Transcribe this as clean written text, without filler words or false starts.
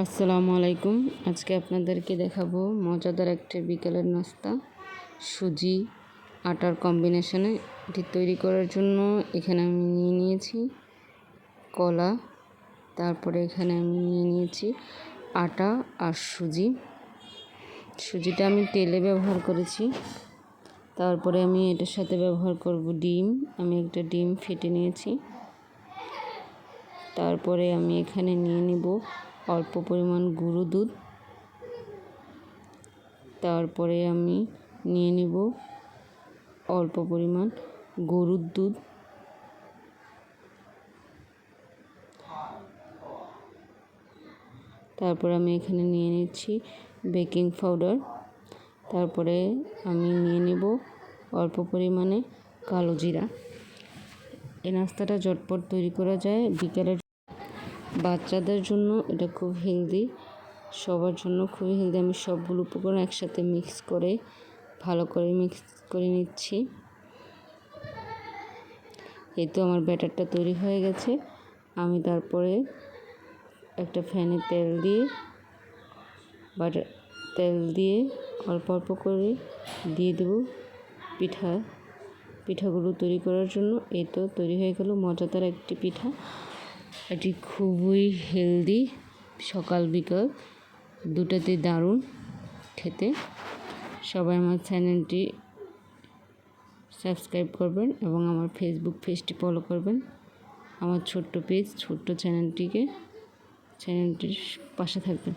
আসসালামু আলাইকুম। আজকে আপনাদেরকে দেখাবো মজাদার একটা বিকেলের নাস্তা, সুজি আটার কম্বিনেশনে। এটি তৈরি করার জন্য এখানে আমি নিয়ে নিয়েছি কলা, তারপরে এখানে আমি নিয়ে নিয়েছি আটা আর সুজিটা আমি তেলে ব্যবহার করেছি। তারপরে আমি এটার সাথে ব্যবহার করব ডিম। আমি একটা ডিম ফেটে নিয়েছি। তারপরে আমি এখানে নিয়ে নিব অল্প পরিমাণ গুঁড়ো দুধ। তারপরে আমি নিয়ে নিব অল্প পরিমাণ গরুর দুধ। তারপরে আমি এখানে নিয়ে নিচ্ছি বেকিং পাউডার। তারপরে আমি নিয়ে নিব অল্প পরিমাণে কালো জিরা। এই নাস্তাটা ঝটপট তৈরি করা যায় বিকেলের। বাচ্চাদের জন্য এটা খুব হেলদি, সবার জন্য খুবই হেলদি। আমি সবগুলো উপকরণ একসাথে ভালো করে মিক্স করে নিচ্ছি। এই তো আমার ব্যাটারটা তৈরি হয়ে গেছে। আমি তারপরে একটা ফ্যানে তেল দিয়ে অল্প অল্প করে দিয়ে দেবো পিঠাগুলো তৈরি করার জন্য। এই তো তৈরি হয়ে গেল মজাদার একটি পিঠা। এটি খুবই হেলদি, সকাল বিকাল দুটাতেই দারুণ খেতে। সবাই আমার চ্যানেলটি সাবস্ক্রাইব করবেন এবং আমার ফেসবুক পেজটি ফলো করবেন। আমার ছোট্ট চ্যানেলটির পাশে থাকবেন।